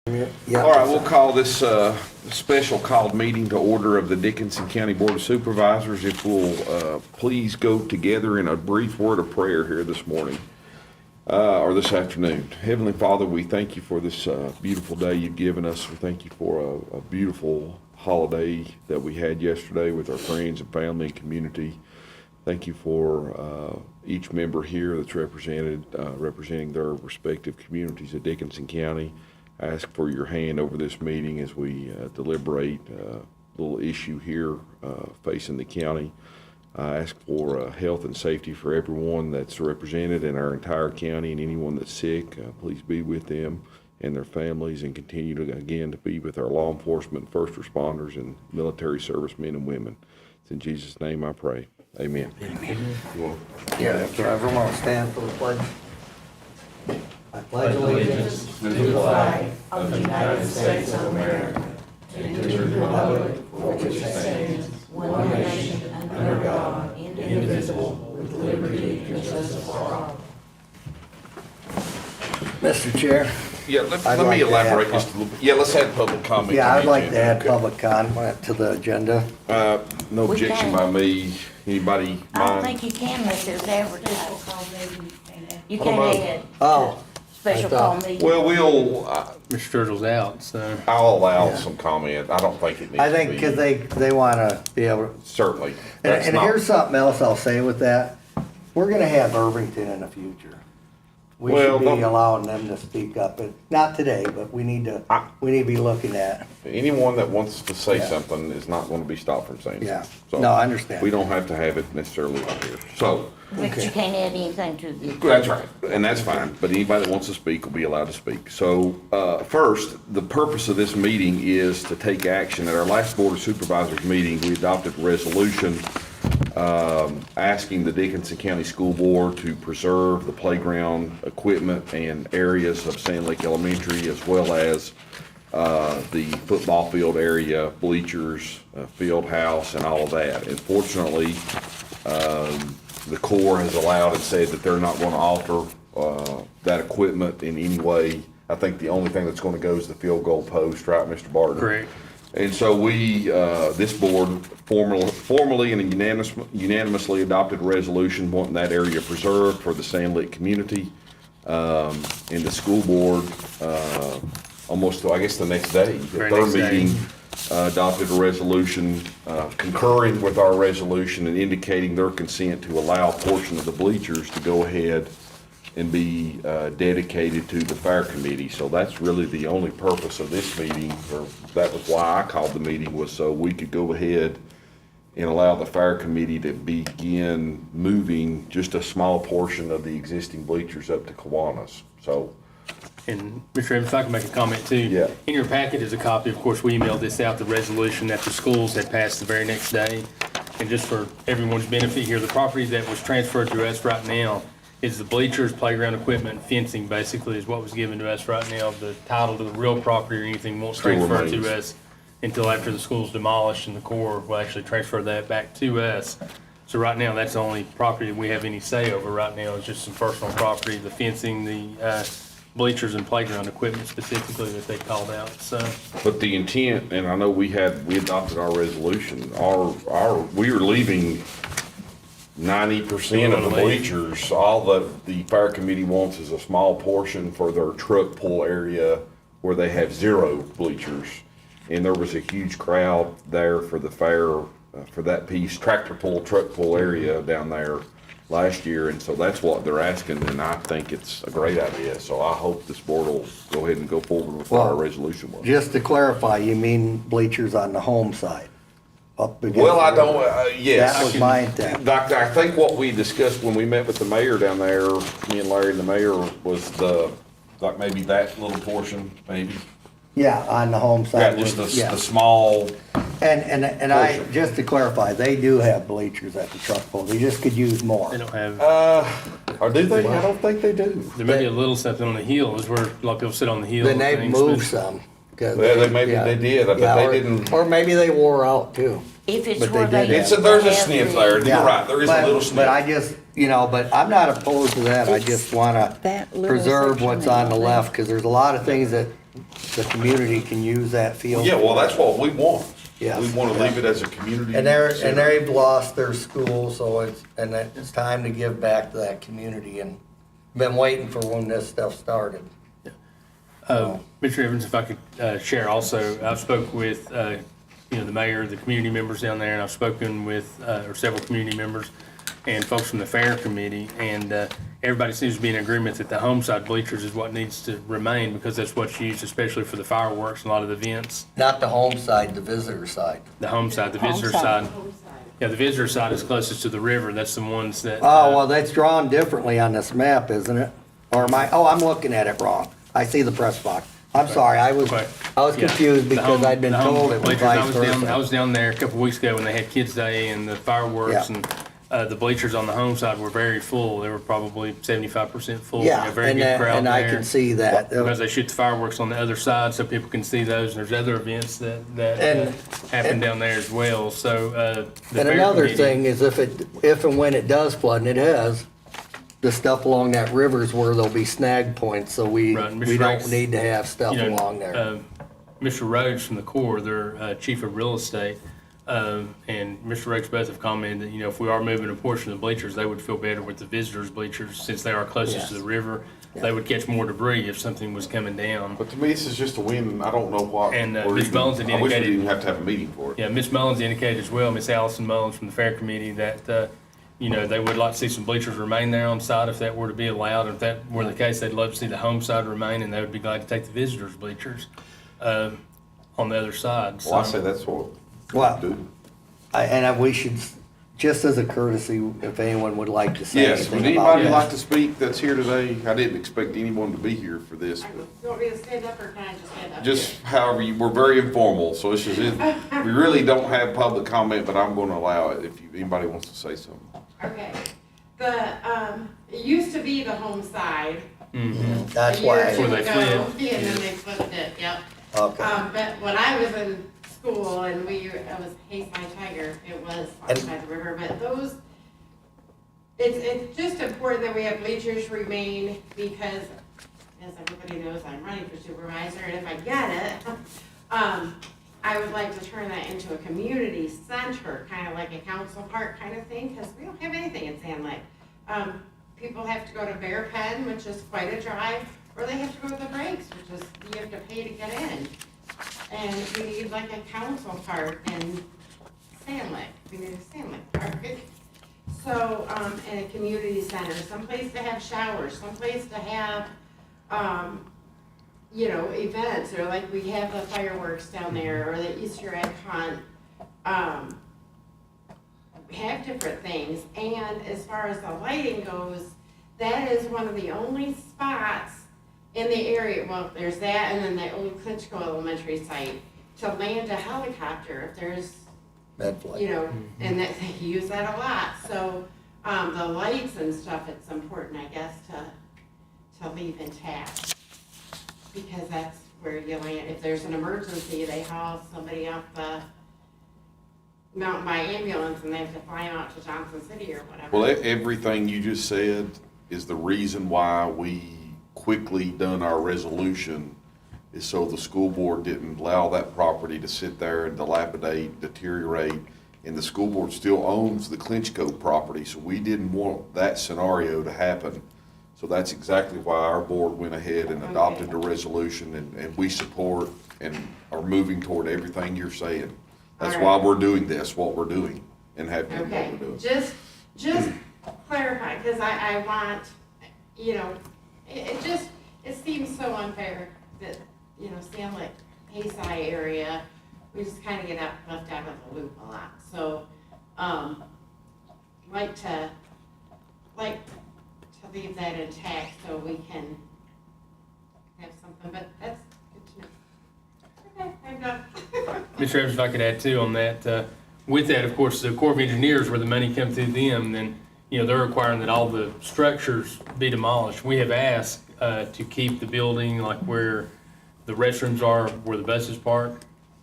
Yeah. All right, we'll call this special called meeting to order of the Dickinson County Board of Supervisors. If we'll please go together in a brief word of prayer here this morning, or this afternoon. Heavenly Father, we thank you for this beautiful day you've given us. We thank you for a beautiful holiday that we had yesterday with our friends and family and community. Thank you for each member here that's representing their respective communities of Dickinson County. I ask for your hand over this meeting as we deliberate a little issue here facing the county. I ask for health and safety for everyone that's represented in our entire county, and anyone that's sick. Please be with them and their families, and continue to be with our law enforcement, first responders, and military servicemen and women. It's in Jesus' name I pray. Amen. Yeah, so everyone will stand for the pledge. I pledge allegiance to the flag of the United States of America and to the republic for which it stands, one nation, under God, indivisible, with liberty and justice for all. Mr. Chair. Yeah, let me elaborate just a little bit. Yeah, let's have public comment. Yeah, I'd like to add Okay. public comment to the agenda. No objection by me. Anybody I don't mind? think you can unless there's advertising. You Hold on. can't add Oh, special I thought- call meeting. Well, Mr. Sturgill's out, so. I'll allow Yeah. some comment. I don't think it needs I to think be. because they want to be able to, Certainly. and That's not- here's something else I'll say with that. We're going to have Irvington in the future. We Well, should be don't- allowing them to speak up, but not today, but we need to be looking at. Anyone that wants to say Yeah. something is not going to be stopped from saying Yeah. something. So No, I understand. We don't have to have it necessarily out here. So, But Okay. you can't add anything to the. that's right, and that's fine, but anybody that wants to speak will be allowed to speak. So, first, the purpose of this meeting is to take action. At our last Board of Supervisors meeting, we adopted a resolution asking the Dickinson County School Board to preserve the playground equipment and areas of Sand Lake Elementary, as well as the football field area, bleachers, field house, and all of that. And fortunately, the Corps has allowed and said that they're not going to alter that equipment in any way. I think the only thing that's going to go is the field goal post, right, Mr. Barton? Correct. And so we, this board formally and unanimously adopted a resolution wanting that area preserved for the Sand Lake community. And the school board, almost, I guess, the next day, the Very third next day. meeting, adopted a resolution concurring with our resolution and indicating their consent to allow a portion of the bleachers to go ahead and be dedicated to the fire committee. So that's really the only purpose of this meeting, or that was why I called the meeting, was so we could go ahead and allow the fire committee to begin moving just a small portion of the existing bleachers up to Kiwanis. So, And Mr. Evans, if I can make a comment too. Yeah. In your packet is a copy, of course, we emailed this out, the resolution that the schools had passed the very next day. And just for everyone's benefit here, the property that was transferred to us right now is the bleachers, playground equipment, fencing, basically, is what was given to us right now. The title to the real property or anything won't Still transfer remains. to us until after the school's demolished, and the Corps will actually transfer that back to us. So right now, that's the only property that we have any say over right now, is just some personal property, the fencing, the bleachers and playground equipment specifically that they called out, so. but the intent, and I know we adopted our resolution, we are leaving 90% of the bleachers. All the fire committee wants is a small portion for their truck pull area where they have 0 bleachers. And there was a huge crowd there for the fair, for that piece, tractor pull, truck pull area down there last year. And so that's what they're asking, and I think it's a great idea. So I hope this board will go ahead and go forward with what our resolution was. Just to clarify, you mean bleachers on the home side? Up against Well, I the don't, river. yes. That was my intent. Doctor, I think what we discussed when we met with the mayor down there, me and Larry and the mayor, was like maybe that little portion, maybe. Yeah, on the home Yeah, side. just yeah. the small, And I, portion. just to clarify, they do have bleachers at the truck pull. They just could use more. They don't have, or do they? I don't think they do. there may be a little something on the hill, is where a lot of people sit on the hill. Then and they've things, moved but- some. 'Cause Well, maybe they did, but they or- didn't. Or maybe they wore out too. If it's But where they they. did It's there's a have sniff the- there. You're Yeah, right, there is a but- little sniff. But I just, but I'm not opposed to that. I just wanna That little preserve section what's that on the you left, cause there's a lot of things that the community can use that field. Yeah, well, that's what we want. Yes. We want to leave it as a community. And center. they've lost their school, so it's time to give back to that community, and been waiting for when this stuff started. Mr. Evans, if I could share also, I've spoke with, the mayor, the community members down there, and I've spoken with, or several community members and folks from the fair committee, and everybody seems to be in agreement that the home side bleachers is what needs to remain, because that's what's used especially for the fireworks and a lot of the events. Not the home side, the visitor side. The home side, the Home visitor side. side. Yeah, the visitor side is closest to the river. That's the ones that. Oh, well, that's drawn differently on this map, isn't it? Or I'm looking at it wrong. I see the press box. I'm sorry, I was Okay. Yeah. confused The home- because I'd been the home told it was bleachers, vice I versa. was down there a couple weeks ago when they had Kids Day and the fireworks, Yeah. and the bleachers on the home side were very full. They were probably 75% full. Yeah, A very and good crowd and I there. can see that. Because they shoot the fireworks on the other side so people can see those, and there's other events that And- happen down there as well, so, the And fair another committee- thing is if and when it does flood, and it has, the stuff along that river's where there'll be snag points, so we Right, and Mr. don't Ranks, need to have stuff you know, along there. Mr. Rhodes from the Corps, their chief of real estate, and Mr. Rhodes both have commented that, if we are moving a portion of the bleachers, they would feel better with the visitors' bleachers, since they are closest to Yes. the river. They would catch more debris if something was coming down. But to me, this is just a win. I don't know what. And, we're Ms. even- Mullins had I wish we indicated- didn't even have to have a meeting for it. Yeah, Ms. Mullins indicated as well, Ms. Allison Mullins from the Fair Committee, that, they would like to see some bleachers remain there on site if that were to be allowed. If that were the case, they'd love to see the home side remain, and they would be glad to take the visitors' bleachers on the other side. Well, I So- say that's what Well, we do. we should, just as a courtesy, if anyone would like to say Yes, would anything about anybody like this. to speak that's here today? I didn't expect anyone to be here for this, Do but you want me to stand up or can I just stand up? just however, we're very informal, so it's just, we really don't have public comment, but I'm gonna allow it if anybody wants to say something. Okay. It used to be the home side. That's a year or why, two Before they ago, flipped. And then they flipped it, yep. okay. But when I was in school and it was Hayside Tiger, it was And- by the river, but it's just important that we have bleachers remain because, as everybody knows, I'm running for supervisor, and if I get it, I would like to turn that into a community center, kind of like a council park kind of thing, because we don't have anything in Sand Lake. People have to go to Bear Pen, which is quite a drive, or they have to go to the Breaks, which is, you have to pay to get in. And we need like a council park in Sand Lake, we need a Sand Lake park. So, and a community center, someplace to have showers, someplace to have, events, or like we have the fireworks down there, or the Easter egg hunt. We have different things, and as far as the lighting goes, that is one of the only spots in the area, well, there's that, and then the old Klitschko Elementary site, to land a helicopter if there's, Medflight. and that, they use that a lot, so, the lights and stuff, it's important, I guess, to leave intact. Because that's where you land, if there's an emergency, they haul somebody off the mountain by ambulance, and they have to fly them out to Johnson City or whatever. Well, everything you just said is the reason why we quickly done our resolution, is so the school board didn't allow that property to sit there and dilapidate, deteriorate, and the school board still owns the Klitschko property, so we didn't want that scenario to happen. So that's exactly why our board went ahead and adopted the resolution, and we support and are moving toward everything you're saying. That's All why right. we're doing this, what we're doing, and have done what Okay, we're doing. just clarify, because I want, it seems so unfair that, Sand Lake, Hayside area, we just kind of get left out of the loop a lot, so, like to leave that intact so we can have something, but that's good to know. Okay, I'm done. Mr. Evans, if I could add too on that, with that, of course, the Corps of Engineers, where the money comes through them, then, they're requiring that all the structures be demolished. We have asked to keep the building like where the restrooms are, where the buses park,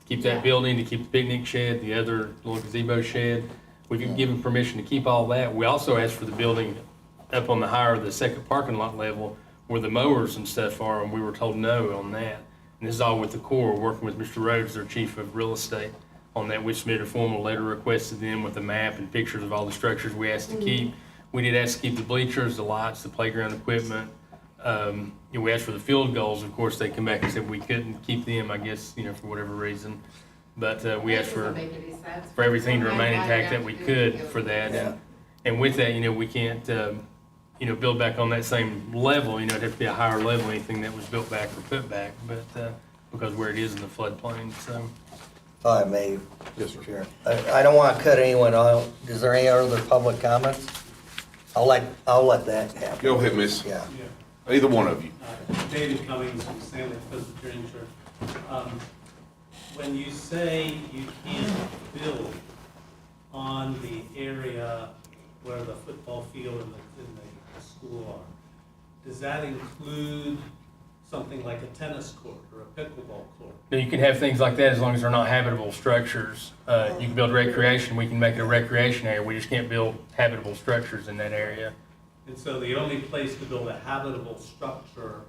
keep Yeah. that building, to keep the picnic shed, the other little gazebo shed. We've given permission to keep all that. We also asked for the building up on the higher, the second parking lot level, where the mowers and stuff are, and we were told no on that. And this is all with the Corps, working with Mr. Rhodes, their chief of real estate, on that. We submitted a formal letter request to them with a map and pictures of all the structures we asked to keep. We did ask to keep the bleachers, the lights, the playground equipment. We asked for the field goals. Of course, they come back and said we couldn't keep them, I guess, for whatever reason. But we asked for everything to remain intact that we could for that. Yeah. And with that, we can't, build back on that same level. It'd have to be a higher level, anything that was built back or put back, but because where it is in the floodplain, so. If I may. Yes, sir. Chair. I don't want to cut anyone out. Is there any other public comments? I'll let that happen. Go ahead, miss. Yeah. Either one of you. David Cummings from Stanley Presbyterian Church. When you say you can't build on the area where the football field and the school are, does that include something like a tennis court or a pickleball court? Now, you can have things like that as long as they're not habitable structures. You can build recreation, we can make it a recreation area, we just can't build habitable structures in that area. And so the only place to build a habitable structure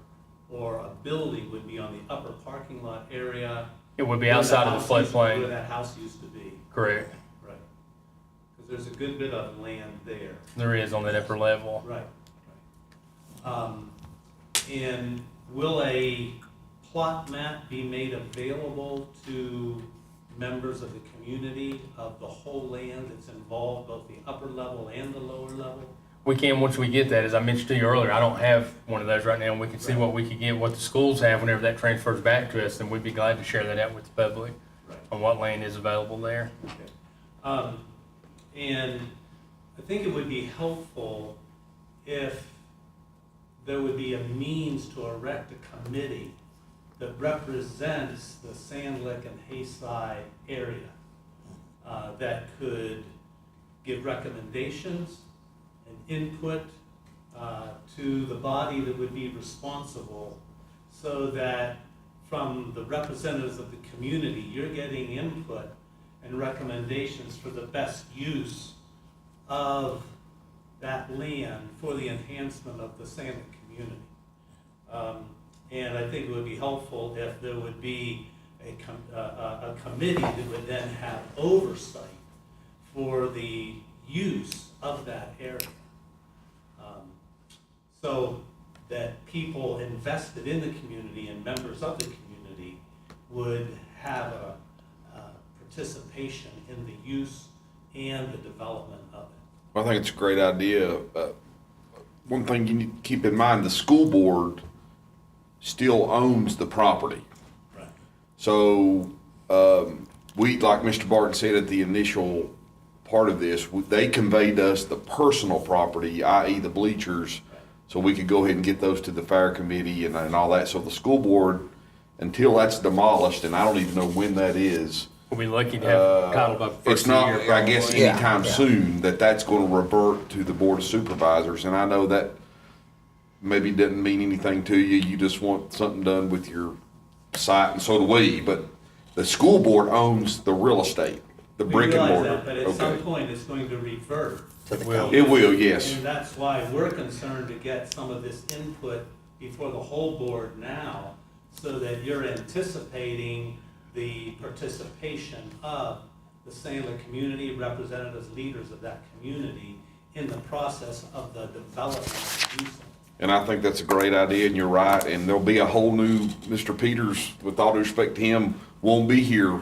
or a building would be on the upper parking lot area. It would be outside of the Where floodplain, that house used to be. correct? Right. Because there's a good bit of land there. There is on that upper level. Right. And will a plot map be made available to members of the community of the whole land that's involved, both the upper level and the lower level? We can, once we get that, as I mentioned to you earlier, I don't have one of those right now, and we can see what we could get, what the schools have whenever that transfers back to us, and we'd be glad to share that out with the public Right. on what land is available there. Okay. And I think it would be helpful if there would be a means to erect a committee that represents the Sand Lick and Hayside area that could give recommendations and input to the body that would be responsible, so that from the representatives of the community, you're getting input and recommendations for the best use of that land for the enhancement of the Sand Lick community. And I think it would be helpful if there would be a committee that would then have oversight for the use of that area. So that people invested in the community and members of the community would have a participation in the use and the development of it. Well, I think it's a great idea. One thing you need to keep in mind, the school board still owns the property. Right. So, we, like Mr. Barton said at the initial part of this, they conveyed us the personal property, i.e. the bleachers, so we could go ahead and get those to the fire committee and all that. So the school board, until that's demolished, and I don't even know when that is, We'll be lucky to have title by the first it's of not, the year. I guess, probably. Yeah, anytime yeah. soon that's going to revert to the board of supervisors. And I know that maybe doesn't mean anything to you. You just want something done with your site, and so do we. But the school board owns the real estate, the We brick and realize mortar. that, but at some Okay. point, it's going to revert. To the Well, county. It will, yes. And that's why we're concerned to get some of this input before the whole board now, so that you're anticipating the participation of the Sand Lick community, representatives, leaders of that community in the process of the development of use. And I think that's a great idea, and you're right. And there'll be a whole new, Mr. Peters, with all due respect to him, won't be here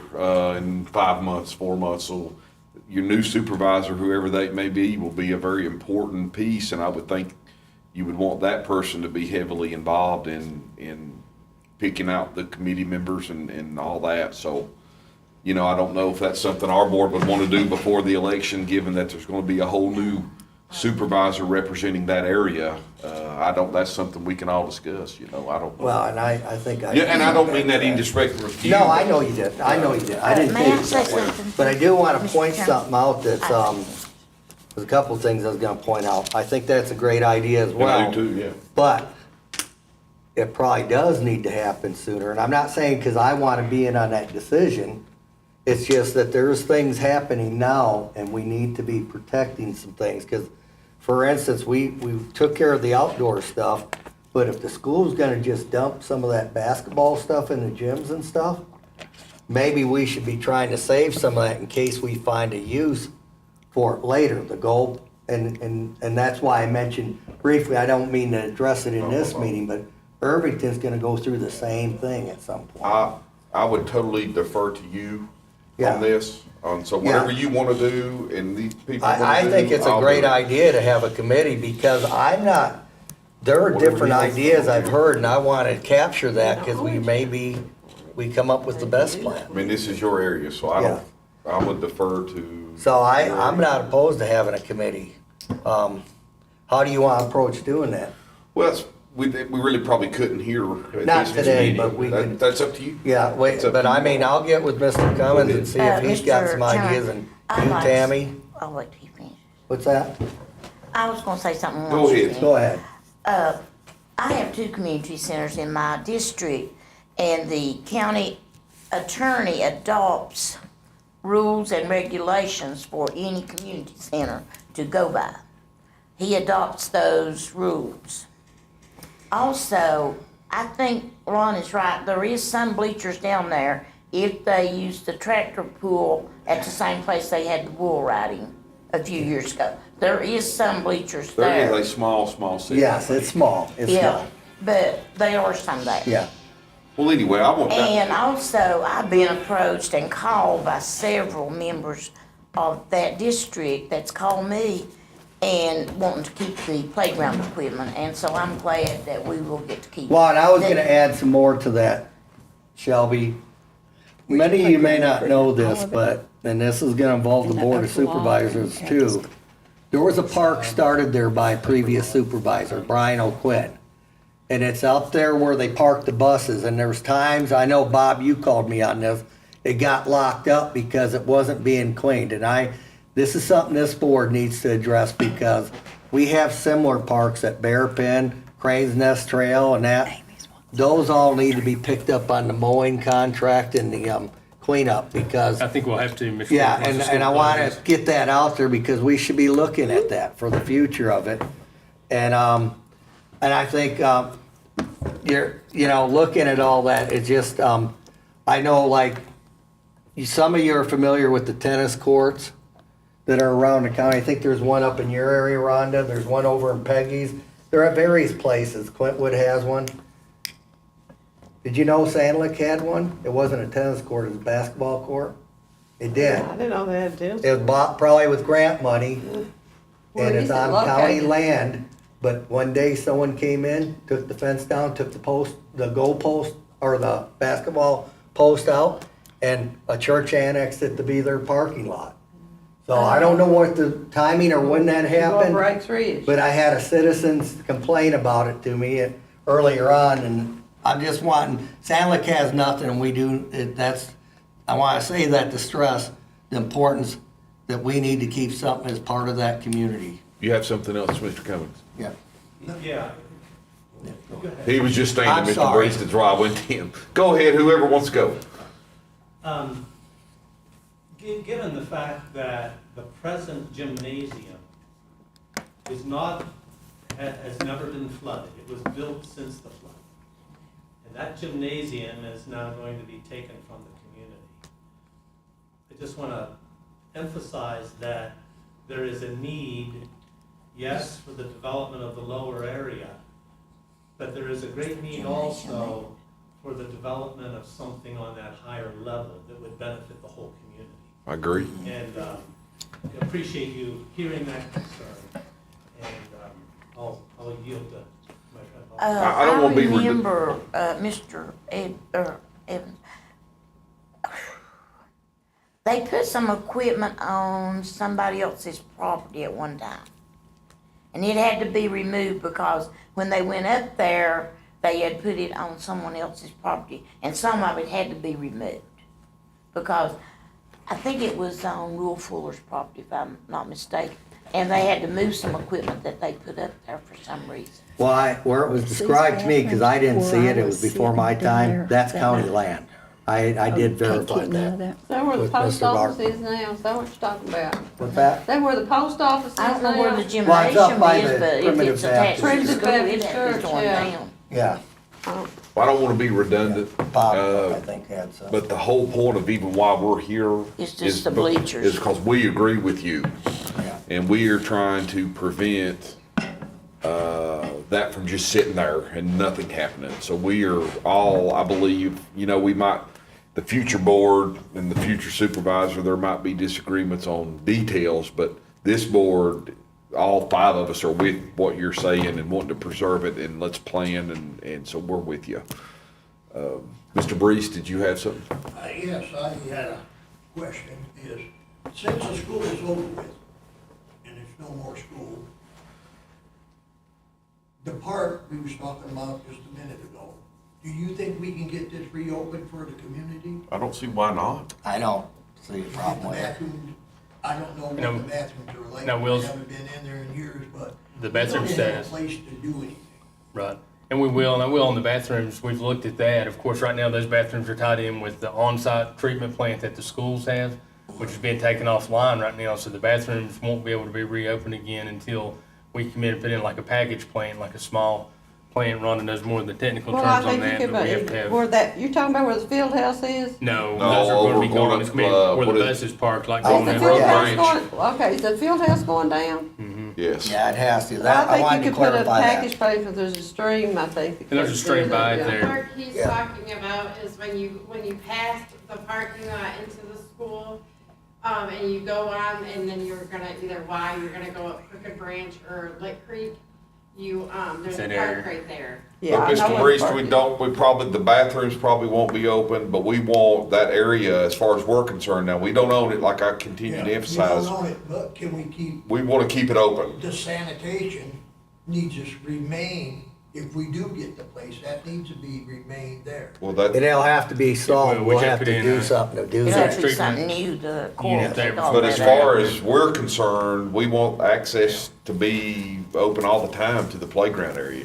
in 5 months, 4 months. So your new supervisor, whoever they may be, will be a very important piece. And I would think you would want that person to be heavily involved in picking out the committee members and all that. So, I don't know if that's something our board would want to do before the election, given that there's going to be a whole new supervisor representing that area. That's something we can all discuss, I don't know. Well, and I think I. Yeah, and I don't mean that in disrespect to you. No, I know you did. I know you did. I didn't May take I it say that way. something? But I do want to Mr. point Chairman? something out that's, there's a couple of things I was going to point out. I think that's a great idea as And I well. do too, yeah. But it probably does need to happen sooner. And I'm not saying because I want to be in on that decision. It's just that there's things happening now and we need to be protecting some things. Because, for instance, we took care of the outdoor stuff, But if the school's gonna just dump some of that basketball stuff in the gyms and stuff, maybe we should be trying to save some of that in case we find a use for it later, the goal. And that's why I mentioned briefly, I don't mean to address it in this meeting, but Irvington's gonna go through the same thing at some point. I would totally defer to you Yeah. on this, so Yeah. whatever you wanna do and these people wanna do. I think it's a I'll great do it. idea to have a committee because I'm not, there are Whatever different you- ideas I've heard and I wanna capture that because we come up with the best plan. I mean, this is your area, so I would defer to. So your I'm area. not opposed to having a committee. How do you want to approach doing that? Well, we really probably couldn't hear. at Not this today, meeting. but we could- That's up to you. Yeah, wait, It's up but to I you. mean, I'll get with Mr. Cummins and see if he's got some Mr. ideas Chairman, and I'd you, like- Tammy, I'll wait till you finish. what's that? I was gonna say something. Go once you ahead. finish. Go ahead. I have 2 community centers in my district, and the county attorney adopts rules and regulations for any community center to go by. He adopts those rules. Also, I think Ron is right, there is some bleachers down there if they use the tractor pool at the same place they had the bull riding a few years ago. There is some bleachers There there. is a small city. Yes, it's small, it's Yeah, small, but there are some there. yeah. Well, anyway, I want that. And also, I've been approached and called by several members of that district that's called me and wanting to keep the playground equipment, and so I'm glad that we will get to keep. Well, and I was the- gonna add some more to that, Shelby. Many of you may not know this, but, and this is gonna involve the Board of Supervisors too. There was a park started there by a previous supervisor, Brian O'Quinn. And it's out there where they park the buses, and there's times, I know Bob, you called me on this, it got locked up because it wasn't being cleaned, and this is something this board needs to address because we have similar parks at Bear Pen, Crane's Nest Trail and that. Those all need to be picked up on the mowing contract and the cleanup because, I think we'll have to, Mr. yeah, Once the and school I want closes. to get that out there because we should be looking at that for the future of it. And I think, looking at all that, it just, I know like, some of you are familiar with the tennis courts that are around the county. I think there's one up in your area, Rhonda. There's one over in Peggy's. They're at various places. Clintwood has one. Did you know Sandlick had one? It wasn't a tennis court, it was a basketball court. It did. I didn't know they had tennis. It was bought probably with grant money, Where and is it's it on county located? land. But one day someone came in, took the fence down, took the goal post, or the basketball post out, and a church annexed it to be their parking lot. So I don't know what the timing or when that Go over happened, Wright's Ridge. but I had a citizen complain about it to me earlier on, and I'm just wanting, Sandlick has nothing, and we do, I want to say that to stress the importance that we need to keep something as part of that community. You have something else, Mr. Cummings? Yeah. Yeah. He was just saying I'm to Mr. sorry. Briggs to drive with him. Go ahead, whoever wants to go. Given the fact that the present gymnasium is not, has never been flooded, it was built since the flood. And that gymnasium is now going to be taken from the community. I just want to emphasize that there is a need, yes, for the development of the lower area, but there is a great need also for the development of something on that higher level that would benefit the whole community. I agree. And I appreciate you hearing that concern, and I'll yield to my friend. I don't wanna be remember, Mr. Evans, they put some equipment on somebody else's property at one time. And it had to be removed because when they went up there, they had put it on someone else's property, and some of it had to be removed. Because I think it was on Rule Fuller's property, if I'm not mistaken. And they had to move some equipment that they put up there for some reason. Well, where it was described to me, because I didn't see it, it was before my time, that's county land. I did verify Can't get none of that. that. That where the With post Mr. office Barton. is now, is that what you're talking about? What's that? That where the post office is now? I don't know where the Well, it's up gymnasium by is, the but if Primitive it's attached to the Baptist. school, it Primitive has to be Baptist torn Church, yeah. down. Yeah. Oh, I don't wanna be redundant, Bob, I think had some. but the whole point of even why we're here. It's just is the bleachers. Is because we agree with you. Yeah. And we are trying to prevent, that from just sitting there and nothing happening. So we are all, I believe, we might, the future board and the future supervisor, there might be disagreements on details, but this board, all five of us are with what you're saying and wanting to preserve it, and let's plan, and so we're with you. Mr. Brees, did you have something? Yes, I had a question, is, since the school is over with, and there's no more school, the park we was talking about just a minute ago, do you think we can get this reopened for the community? I don't see why not. I don't see a Get problem the with it. bathrooms, I don't know No. what the bathrooms are like, No, I Will's- haven't been in there in years, but. The bathroom we don't have a status. place to do anything. Right. And we will, and I will on the bathrooms, we've looked at that. Of course, right now, those bathrooms are tied in with the on-site treatment plant that the schools have, which is being taken offline right now, so the bathrooms won't be able to be reopened again until we commit and put in like a package plant, like a small plant. Rhonda knows more of the technical well, I terms on think you that, could, but we have to have. where that, you're talking about where the field house is? No, No, those are gonna we're be going gone. It's gonna be up, where the what is- buses parked, like Oh, going Is the down field Road house Ranch. going, okay, is the field house going down? Yes. Yeah, it has to. That, I I wanted think to you could put a clarify package that. place, if there's a stream, I think. that And there's a goes stream through by it yeah. there. The park he's Yeah. talking about is when you pass the parking lot into the school, and you go on, and then you're gonna either you're gonna go up Crooked Branch or Lick Creek, there's a That park area. right there. Yeah, But I know Mr. where the Reese, park we is. don't, we probably, the bathrooms probably won't be open, but we want that area, as far as we're concerned now, we don't own it, like I continue Yeah, to we emphasize. don't own it, but can we keep, We wanna keep it open. the sanitation needs to remain, if we do get the place, that needs to be remain there. Well, that, It'll have to be solved. we We'll should have put to in do a- something to do It'll that. have to be Treatment something new, the unit court. there. take all but as that far out. as we're concerned, we want access to be open all the time to the playground area.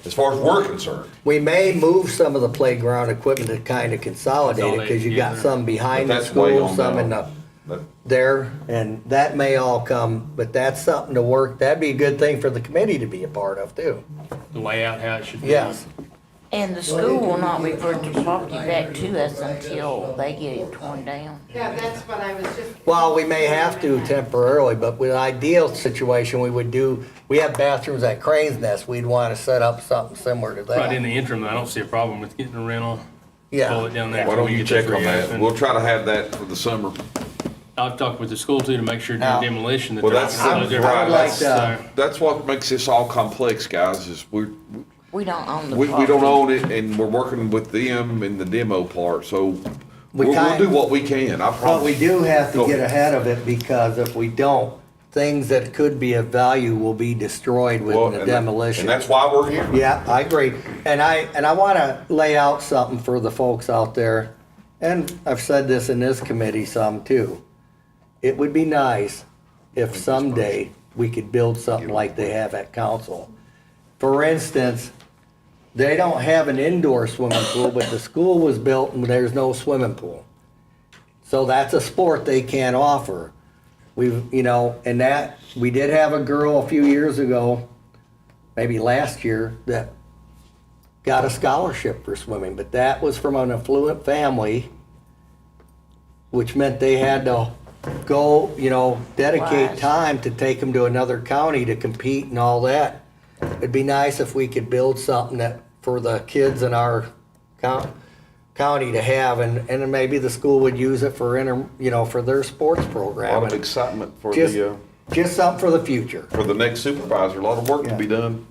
As far as we're concerned. We may move some of the playground equipment to kind of consolidate it, Consolidate cause you got together. some behind But the that's way school, on some in down. the, But there, and that may all come, but that's something to work, that'd be a good thing for the committee to be a part of too. The layout, how it should be. Yes, And the school will not revert the property back to us until they get it torn down. Yeah, that's what I was just. well, we may have to temporarily, but with an ideal situation, we have bathrooms at Crane's Nest, we'd wanna set up something similar to Right in that. the interim, I don't see a problem with getting a rental. Pull Yeah, it down there. why till don't we you get this check on that? reopened. We'll try to have that for the summer. I've talked with the school too to make sure Now- during demolition that Well, they're that's- not gonna I close would everything. like So, That's what makes this all complex, guys, is We don't own the we property. don't own it, and we're working with them in the demo part, so We we'll kind- do what we can, I but promise. we do have to Go. get ahead of it, because if we don't, things that could be of value will be destroyed Well, with the and demolition. And that's why we're here. Yeah, I agree. And I wanna lay out something for the folks out there, and I've said this in this committee some too. It would be nice if someday we could build something like they have at council. For instance, they don't have an indoor swimming pool, but the school was built and there's no swimming pool. So that's a sport they can't offer. And that, we did have a girl a few years ago, maybe last year, that got a scholarship for swimming, but that was from an affluent family, which meant they had to go, dedicate Wise. time to take them to another county to compete and all that. It'd be nice if we could build something that, for the kids in our county to have, and then maybe the school would use it for for their sports A program. lot of excitement for Just, the, just something for the future, for the next supervisor, a lot of work to Yeah. be done.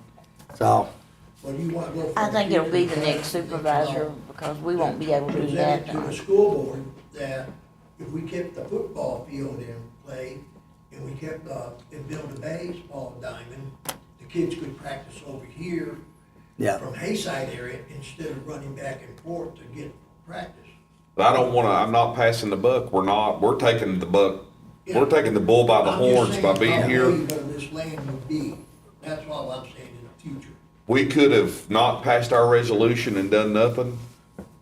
so. Well, you want to go. I for think the it'll be the future, next supervisor because we won't be able to do Present that. it to the school board that if we kept the football field in play and we kept, and built a baseball diamond, the kids could practice over here Yeah, from Hayside area instead of running back and forth to get practice. But I don't wanna, I'm not passing the buck, we're taking the buck, we're taking the bull by the I'm just horns by saying being how here. valuable this land would be. That's all I'm saying in the future. We could have not passed our resolution and done nothing,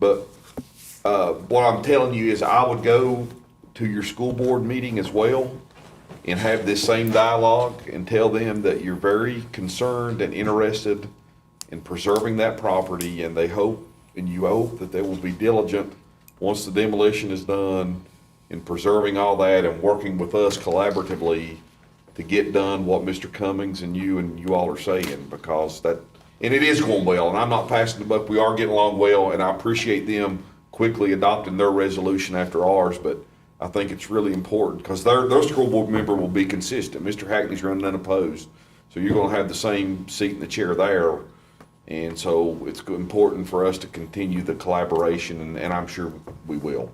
but what I'm telling you is I would go to your school board meeting as well and have this same dialogue and tell them that you're very concerned and interested in preserving that property, and they hope, and you hope that they will be diligent once the demolition is done in preserving all that and working with us collaboratively to get done what Mr. Cummings and you all are saying, because that, and it is going well, and I'm not passing the buck, we are getting along well, and I appreciate them quickly adopting their resolution after ours, but I think it's really important, because their school board member will be consistent. Mr. Hackney's running unopposed, so you're gonna have the same seat in the chair there. And so it's important for us to continue the collaboration, and I'm sure we will,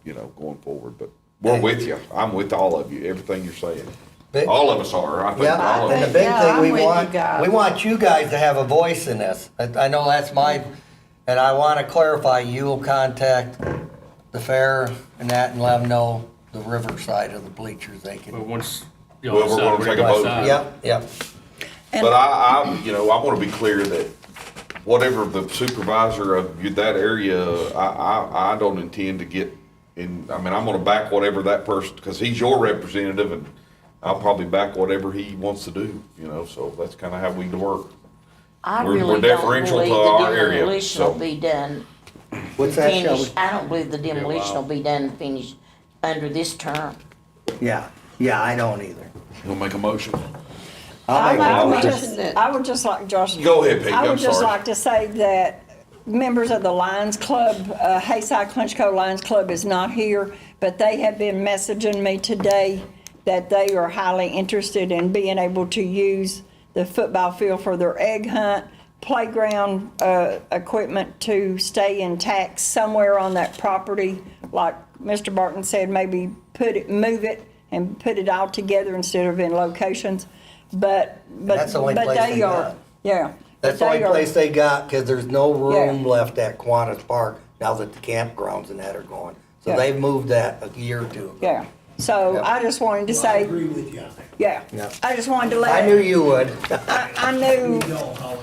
going forward. But we're with you. I'm with all of you, everything you're saying. All of us are, I think. Yeah, all of and the us. big Yeah, thing I'm we with you want, guys. we want you guys to have a voice in this. I know that's and I want to clarify, you will contact the fair and that and let them know the river side of the bleachers they But can. once Well, y'all we're decide gonna where take to a vote. decide. Yep. But I want to be clear that whatever the supervisor of that area, I don't intend to get in, I'm gonna back whatever that person, because he's your representative, and I'll probably back whatever he wants to do, so that's kind of how we work. I We're really don't deferential believe to the our area, demolition will so. be done What's that, Shelby? finished. I don't believe the demolition will be done and finished under this term. Yeah, I don't either. You'll make a motion? I'll make I a would motion. just- I would just like, Josh. Go ahead, Pete, I I'm would just sorry. like to say that members of the Lions Club, Hayside Clinchco Lions Club is not here, but they have been messaging me today that they are highly interested in being able to use the football field for their egg hunt, playground, equipment to stay intact somewhere on that property. Like Mr. Barton said, maybe move it and put it all together instead of in locations. But That's the only place they got. Yeah. That's the but only they are- place they got, because there's no room Yeah. left at Kiwanis Park now that the campgrounds and that are gone. So Yeah. they've moved that a year or two ago. Yeah, so Yep. I just wanted to Well, I say, agree with you. yeah, Yeah. I just wanted to I let, knew you would. I We knew, know how it.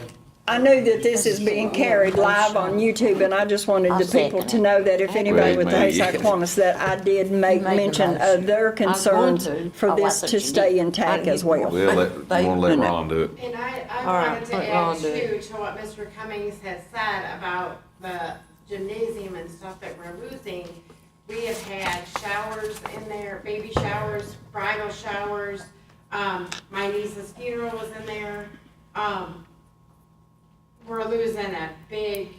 I knew that this is being carried live on YouTube, and I just wanted I'll the people second to it. know that if anybody Right, with the man, Hayside yeah. Kiwanis, that I did make You made the mention motion. of their I was going concerns to. for Oh, I this thought to you stay did. intact I as did. well. You want to let Ron do it? And I All right, wanted to put it on, add do it. too, to what Mr. Cummings had said about the gymnasium and stuff that we're losing. We have had showers in there, baby showers, bridal showers, my niece's funeral was in there. We're losing a big,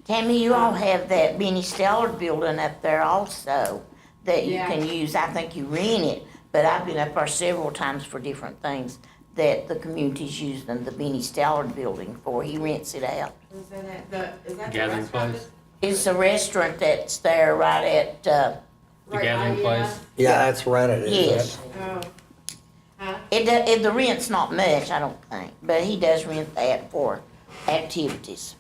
Tammy, you all have that Benny Stellar building up there also that you Yeah. can use. I think you rent it, but I've been up there several times for different things that the community's using the Benny Stellar building for. He rents it out. is that the Gathering restaurant? place? It's a restaurant that's there right at, Right gathering by, place? Yeah, that's rented, isn't it? yes. Oh, huh? The rent's not much, I don't think, but he does rent that for activities.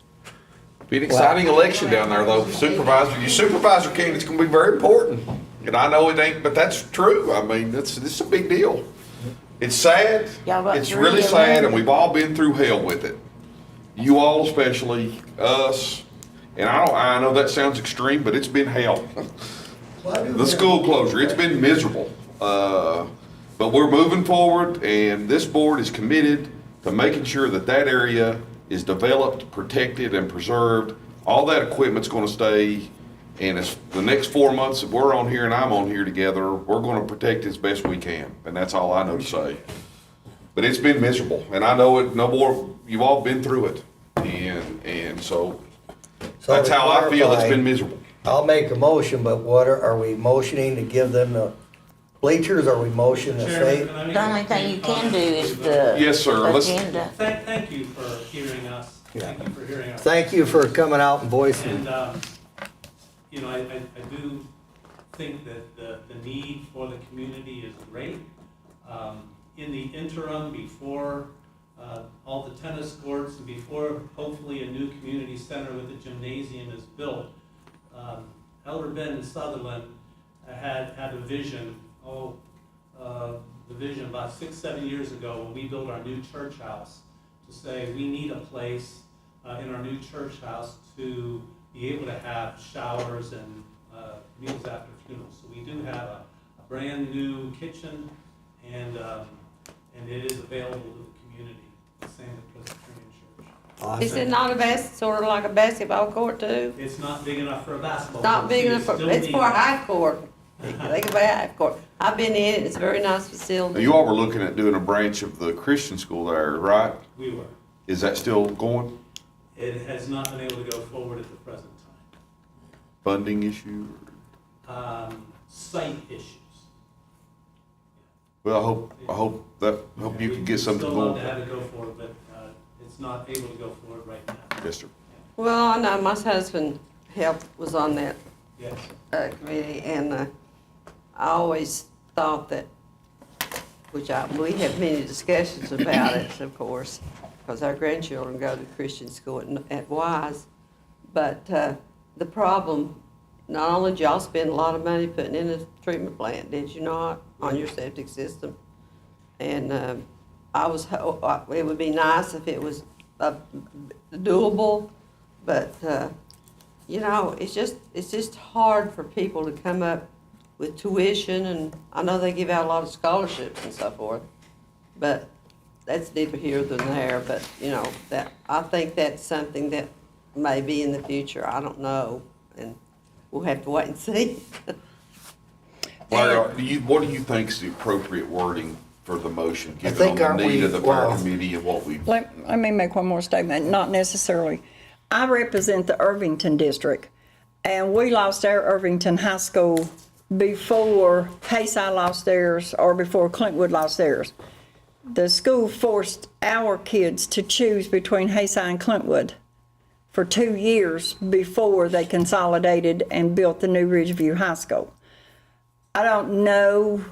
Be an exciting election down there, though. Your supervisor candidate's gonna be very important. And I know it ain't, but that's true. I mean, this is a big deal. It's sad. Y'all got It's 3 really of sad, them? and we've all been through hell with it. You all especially, us. And I know that sounds extreme, but it's been hell. Well, I do The have- school closure, it's been miserable. But we're moving forward, and this board is committed to making sure that that area is developed, protected, and preserved. All that equipment's gonna stay, and it's the next 4 months that we're on here and I'm on here together, we're gonna protect as best we can, and that's all I know to say. But it's been miserable, and I know it, no more, you've all been through it, and so So that's to how I feel, it's clarify, been miserable. I'll make a motion, but are we motioning to give them the bleachers, or are we motioning to Chairman, say? can I make The a only thing you can comment? do is the Yes, sir. Let's- agenda. Thank you for hearing us. Thank you for hearing us. Thank you for coming out and voicing. And, I do think that the need for the community is great. In the interim, before all the tennis courts and before hopefully a new community center with a gymnasium is built, Elder Ben and Sutherland had a vision, the vision about 6-7 years ago when we built our new church house, to say we need a place in our new church house to be able to have showers and meals after funerals. So we do have a brand-new kitchen, and it is available to the community, the same at Presbyterian Church. Is it not sort of like a basketball court too? It's not big enough for a basketball. Not court, big so you enough for, still it's need- for a half court. They could be a half court. I've been in it, it's a very nice facility. You all were looking at doing a branch of the Christian school there, right? We were. Is that still going? It has not been able to go forward at the present Funding issue? time. Site issues. Well, I hope you can get something Still love going. to have it go forward, but it's not able to go forward right now. Yes, sir. Well, I know my husband was on that Yes. committee, and I always thought that, we have many discussions about it, of course, because our grandchildren go to Christian school at Wise. But the problem, not only did y'all spend a lot of money putting in a treatment plant, did you not, on your septic system? And it would be nice if it was doable, but it's just hard for people to come up with tuition, and I know they give out a lot of scholarships and so forth, but that's neither here than there. But that I think that's something that may be in the future. I don't know, and we'll have to wait and see. Larry, what do you think is the appropriate wording for the motion, given on think, the aren't need we- of the well- fire committee and what we? Let me make one more statement, not necessarily. I represent the Irvington district, and we lost our Irvington High School before Hayside lost theirs or before Clintwood lost theirs. The school forced our kids to choose between Hayside and Clintwood for 2 years before they consolidated and built the new Ridgeview High School. I don't know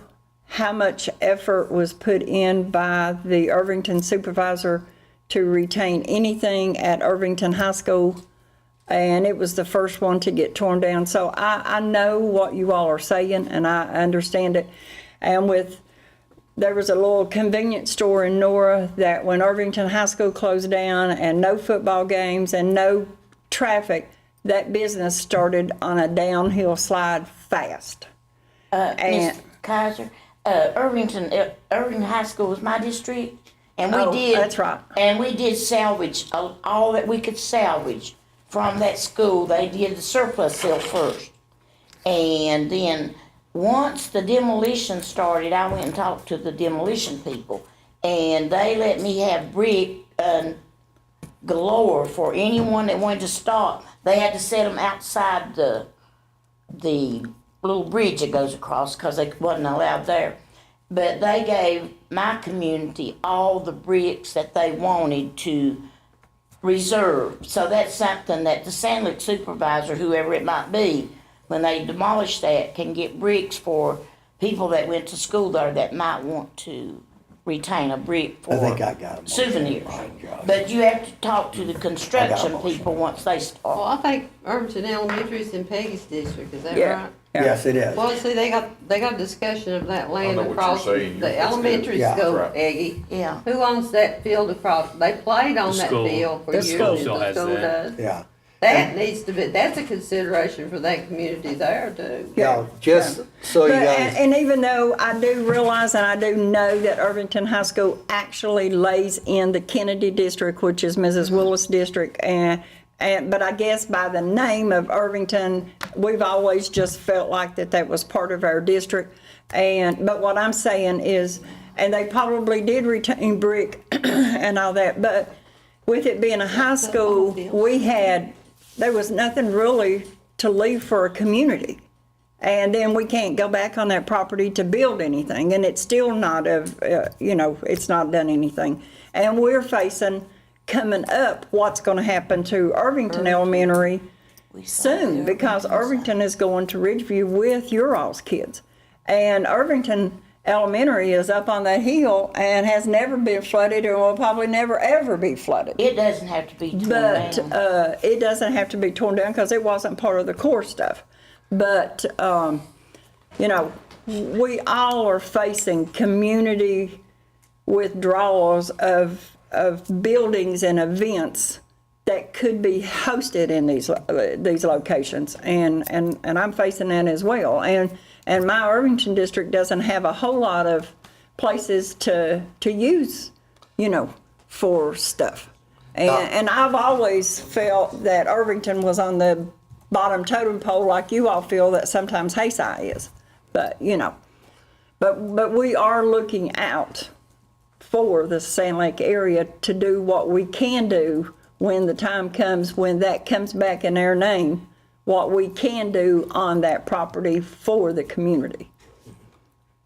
how much effort was put in by the Irvington supervisor to retain anything at Irvington High School, and it was the first one to get torn down. So I know what you all are saying, and I understand it. And there was a little convenience store in Nora that when Irvington High School closed down and no football games and no traffic, that business started on a downhill slide fast. Ms. Kaiser, Irvington High School was my district, and we Oh, did. that's right. And we did salvage all that we could salvage from that school. They did the surplus sale first, and then once the demolition started, I went and talked to the demolition people, and they let me have brick galore for anyone that wanted to stop. They had to set them outside the little bridge that goes across because they wasn't allowed there. But they gave my community all the bricks that they wanted to reserve. So that's something that the Sandlick supervisor, whoever it might be, when they demolish that, can get bricks for people that went to school there that might want to retain a brick for I think I got 'em. souvenirs. Right, Josh. But you have to talk to the construction them. people once they Well, start. I think Irvington Elementary is in Peggy's district, is that Yeah. right? Yes, it is. Well, see, they got a discussion of that land know what you're across saying. the elementary Yeah, school, right. Peggy. Yeah. Who owns that field across, they played on The that school. field for The years. school still The has school that. does. Yeah. That needs to be, that's a consideration for that community there too. Yeah, just so you But, guys, and even though I do realize and I do know that Irvington High School actually lays in the Kennedy district, which is Mrs. Willis' district, but I guess by the name of Irvington, we've always just felt like that was part of our district. But what I'm saying is, and they probably did retain brick and all that, but with it being a high school, there was nothing really to leave for a community. And then we can't go back on that property to build anything, and it's still not it's not done anything. And we're facing, coming up, what's gonna happen to Irvington Elementary soon, because Irvington is going to Ridgeview with your all's kids. And Irvington Elementary is up on that hill and has never been flooded and will probably never, ever be flooded. It doesn't have to be torn But down. it doesn't have to be torn down because it wasn't part of the core stuff. But, we all are facing community withdrawals of buildings and events that could be hosted in these locations, and I'm facing that as well. And my Irvington district doesn't have a whole lot of places to use, for stuff. And I've always felt that Irvington was on the bottom totem pole, like you all feel that sometimes Hayside is. But but we are looking out for the Sand Lake area to do what we can do when the time comes, when that comes back in their name, what we can do on that property for the community.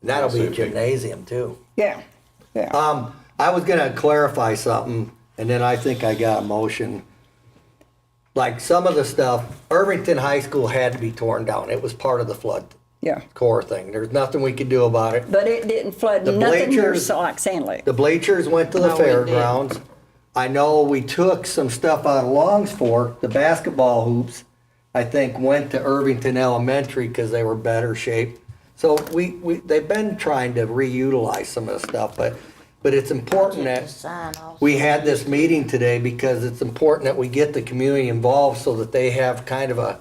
That'll be a gymnasium too. Yeah, yeah. I was gonna clarify something, and then I think I got a motion. Like some of the stuff, Irvington High School had to be torn down. It was part of the flood Yeah. core thing. There's nothing we could do about it. But it didn't flood The nothing near bleachers- like Sand Lake. The bleachers went to the No, we didn't. fairgrounds. I know we took some stuff out of Longs Fork, the basketball hoops, I think went to Irvington Elementary because they were better shape. So they've been trying to reutilize some of the stuff, but it's important that we had this meeting today because it's important that we get the community involved so that they have kind of a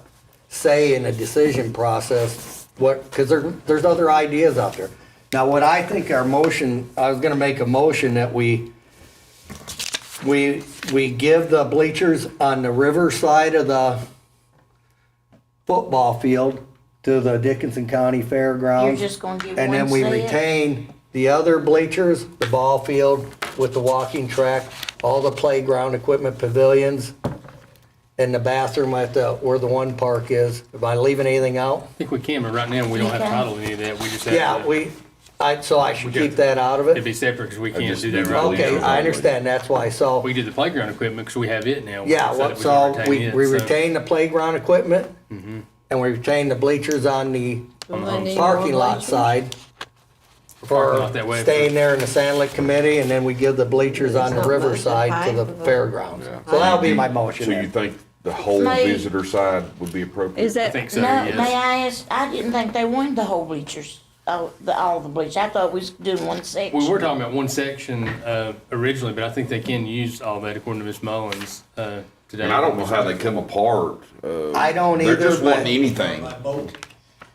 say in the decision process. Because there's other ideas out there. Now, what I think our motion, I was gonna make a motion that we give the bleachers on the river side of the football field to the Dickinson County Fairgrounds. You're just gonna give And then one we set? retain the other bleachers, the ball field with the walking track, all the playground equipment pavilions, and the bathroom at where the one park is. Am I leaving anything out? I think we can, but right now, we don't have Okay. title to any of that. We just have Yeah, to. so I should keep that out of It'd it? be separate because we can't just do do that the right Okay, now. I understand, that's why, so, We did the playground equipment because we have it now. yeah, So that what, we can so retain we it, we so- retain the playground equipment, Mm-hmm. and we retain the bleachers on the On the They home need side. parking more lot bleachers? side Parking for lot that way staying for- there in the Sand Lake Committee, and then we give the bleachers on the It's not much riverside to height the for the- fairgrounds. Yeah. So that'll be my So motion you then. think the whole May- visitor side would be appropriate? Is I that, think so, No, yes. may I ask, I didn't think they wanted the whole bleachers, all the bleachers. I thought we was doing one section. We were talking about one section originally, but I think they can use all that according to Ms. Mullins today. And I don't know how they come apart. I don't They're either, just wanting but anything. By boat.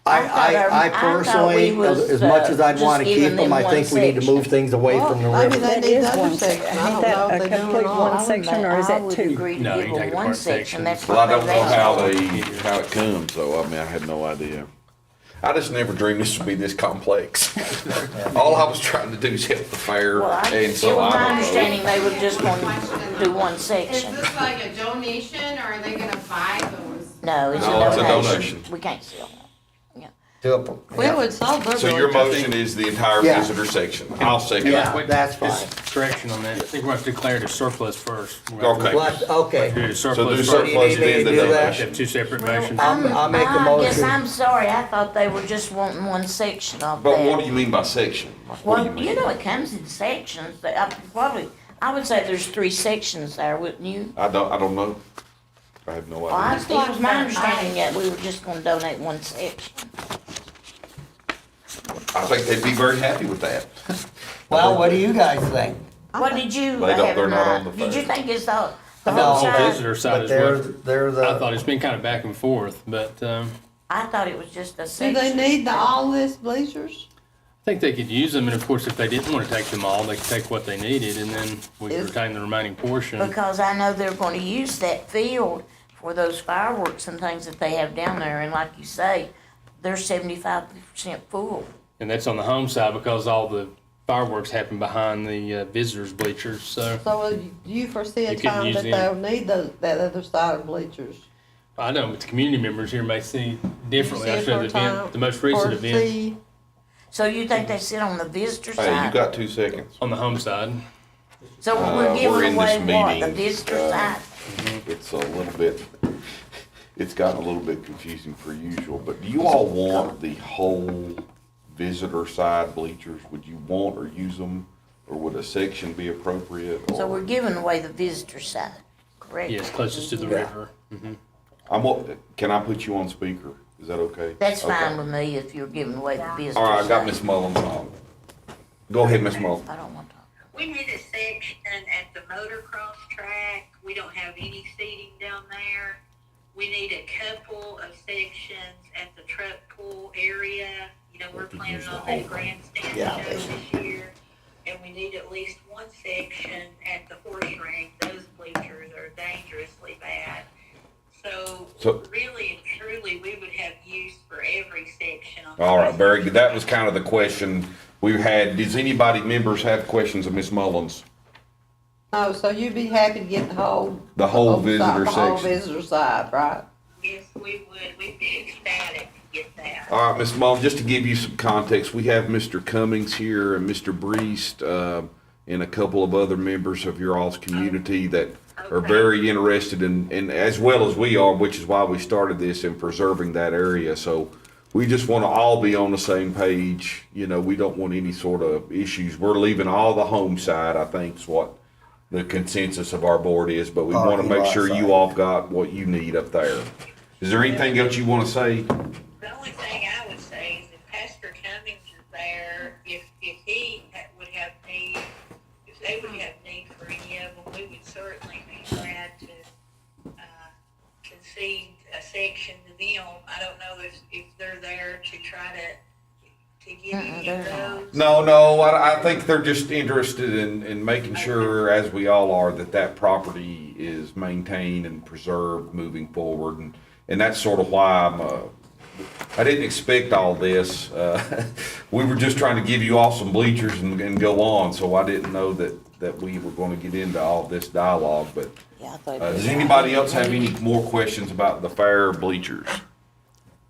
I personally, was, as much as I'd just wanna keep giving them, I them think we one need to move section. things away from the Maybe river. they That need is the other one section. section. I Ain't don't that know a if they do complete or one not. section, or is that I would two? agree to No, you give take them it one apart section, section. that's Well, I what don't know they how how it comes, so I mean, I had no idea. I just never dreamed this would be this complex. All I was trying to do is help the fair, Well, and it so was my I don't know. understanding they were just going to do one Is section. this like a donation, or are they gonna buy those? No, it's a No, it's a donation. donation. We can't sell that. We would solve their So your bleachers. motion is the entire Yeah. visitor section. I'll second Yeah. that. that's fine. Just correction on that. I think we're going to declare it a surplus first. We're gonna Okay. What, okay, Do it a So do surplus first. So do you surplus, need me then to the do that? donation. Have two separate motions. I'll make a I guess motion. I'm sorry, I thought they were just wanting one section of But what do that. you mean by section? What do Well, you you mean? know, it comes in sections, I would say there's 3 sections there, wouldn't you? I don't know. I have no Well, I idea. thought it was my understanding that we were just gonna donate one section. I think they'd be very happy with that. Well, what do you guys think? What did you They don't- have they're in not on mind? the Did you fair. think it's the No. whole Whole side? visitor side But is they're what, I thought the, it's been kind of back and forth, but I thought it was just a Do section. they need all this bleachers? I think they could use them. And of course, if they didn't want to take them all, they could take what they needed and then we could Is- retain the remaining portion. Because I know they're gonna use that field for those fireworks and things that they have down there, and like you say, they're 75% full. And that's on the home side because all the fireworks happen behind the visitors bleachers, so. So do you foresee a You can time use that them. they'll need that other side of bleachers? I know, but the community members here may see differently. I See showed for the a time- event, the most recent event foresee- So you think they sit on the visitor Hey, you side? got 2 seconds. on the home side. So we're we're in giving this away what, the meeting, visitor side? It's a little bit, it's gotten a little bit confusing for usual, but do you all want the whole visitor side bleachers? Would you want or use them, or would a section be appropriate? So or- we're giving away the visitor side, correct? Yes, closest to the river. Can I put you on speaker? Is that okay? That's Okay. fine with me if you're giving away the visitor side. All right, I got Miss Mullins on. Go ahead, Miss Mullins. I don't want to. We need a section at the motocross track. We don't have have any seating down there. We need a couple of sections at the truck pool area. You know, we're planning on the grandstand Yeah. show this year. And we need at least one section at the horse ring. Those bleachers are dangerously bad. So really and truly, we would have use for every section. All right, very good. That was kind of the question we had. Does anybody, members, have questions of Ms. Mullins? Oh, so you'd be happy to get the whole. The whole visitor The whole section. visitor side, right? Yes, we would. We'd be ecstatic to get that. All right, Ms. Mullins, just to give you some context, we have Mr. Cummings here and Mr. Breest, and a couple of other members of your all's community that are Okay. very interested in, as well as we are, which is why we started this, in preserving that area. So we just want to all be on the same page. You know, we don't want any sort of issues. We're leaving all the home side, I think is what the consensus of our board is, but we want to Parking make lot sure side. you all got what you need up there. Is there anything else you want to say? The only thing I would say is if Pastor Cummings is there, if he would have need, if they would have need for any of them, we would certainly be glad to concede a section to them. I don't know if they're there to try to get any of those. No, I think they're just interested in making sure, as we all are, that property is maintained and preserved moving forward. And that's sort of why I didn't expect all this. We were just trying to give you all some bleachers and go on, so I didn't know that we were going to get into all this dialogue. But does anybody else have any more questions about the fair bleachers?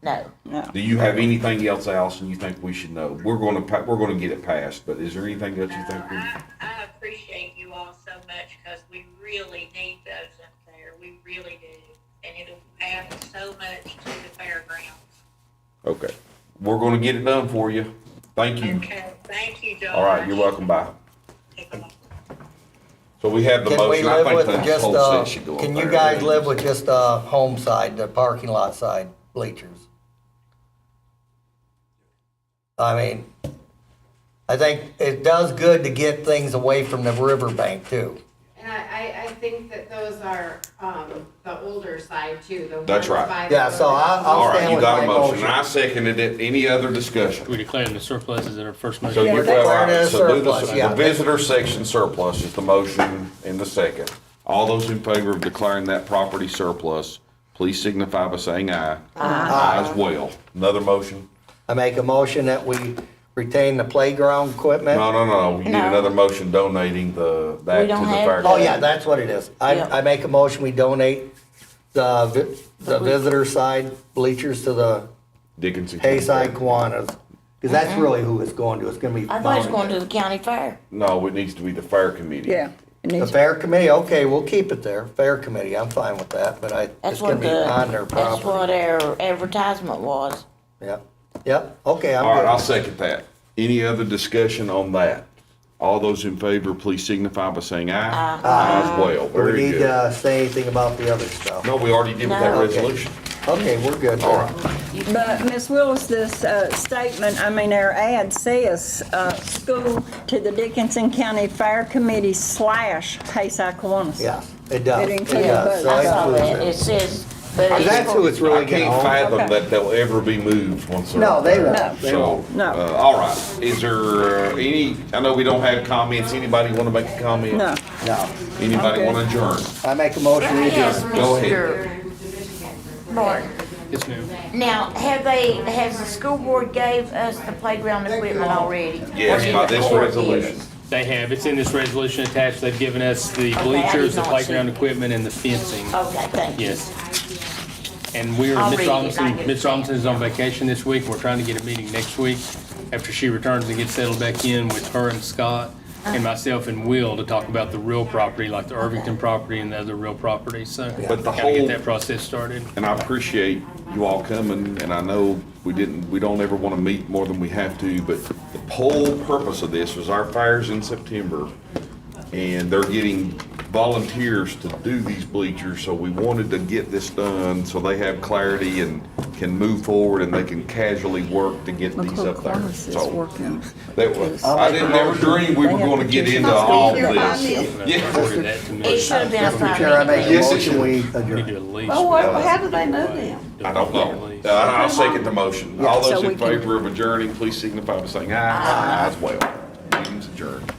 No. Do you have anything else, Allison, you think we should know? We're going to get it passed, but is there anything else you think we? I appreciate you all so much because we really need those up there. We really do. And it'll add so much to the fairgrounds. Okay, we're going to get it done for you. Thank you. Okay, thank you, George. All right, you're welcome. Bye. So we have the Can we motion. I live think with the just, whole set should go up can you there. guys live with just, home side, the parking lot side bleachers? I mean, I think it does good to get things away from the riverbank too. And I think that those are, the older side too, the That's ones right. by the Yeah, so road. I'll All right, stand you with got my a motion. motion. I seconded it. Any other discussion? We declare them the surpluses in our first So motion. Yeah, you, declare well, all it right, as so do surplus, yeah. the visitor section surplus is the motion in the second. All those in favor of declaring that property surplus, please signify by saying aye. Aye as well. Another motion? I make a motion that we retain the playground equipment. No. You need No. another motion donating that to the don't have fair. that. Oh, yeah, that's what it is. Yeah. I make a motion, we donate the visitor side bleachers to the Dickinson. Hayside Kiwanis. Cause that's really who it's going to. It's gonna be. I thought it was going to volunteer. the county fair. No, it needs to be the fair committee. Yeah. it The needs- fair committee, okay, we'll keep it there. Fair committee, I'm fine with that, but it's That's gonna what be on their that's what property. our advertisement was. Yep, okay, I'm All right, I'll good. second that. Any other discussion on that? All those in favor, please signify by saying aye. Aye as well. Do we Very need good. to say anything about the other stuff? No, we already did with that No. resolution. Okay, we're good. All right. But Ms. Willis, this statement, our ad says, school to the Dickinson County Fair Committee / Hayside Kiwanis. Yeah, it does. It It includes does. both. So I it saw includes that. it. It says, but Cause that's who it's really I getting can't on. fathom Okay. that they'll ever be moved once they're. No, up they there. won't. They So, won't. No. all right. Is there any, I know we don't have comments. Anybody want to make a comment? No, No, Anybody Okay. want to adjourn? I make a motion, we Yes, adjourn. Go ahead. Mr. Martin. Yes, ma'am. Now, has the school board gave us the playground equipment already? Yes, Or did by the this court resolution. give us? They have, it's in this resolution attached. They've given us the I bleachers, did the not playground see it. equipment, and the fencing. Okay, thank you. Yes. And we're, I'll Ms. read it, Robinson, I get Ms. it. Robinson is on vacation this week, and we're trying to get a meeting next week after she returns and gets settled back in with her and Scott and myself and Will to talk about the real property, like the Irvington property and the other real property, so. But the gotta whole- get that process started. And I appreciate you all coming, and I know we don't ever want to meet more than we have to, but the whole purpose of this was our fires in September, and they're getting volunteers to do these bleachers, so we wanted to get this done so they have clarity and can move forward and they can casually work to get these up there. So I didn't never dream we were gonna get into all this. Yeah. Forwarded that to me. It should have been a Mr. Chair, I Friday. make a Yes, it motion, should. we We need to adjourn. do a lease. Oh, well, how do they know them? I don't know. I'll second the motion. All Yeah, so those we in can- favor of adjourning, please signify by saying aye. Aye as well. Meeting's adjourned.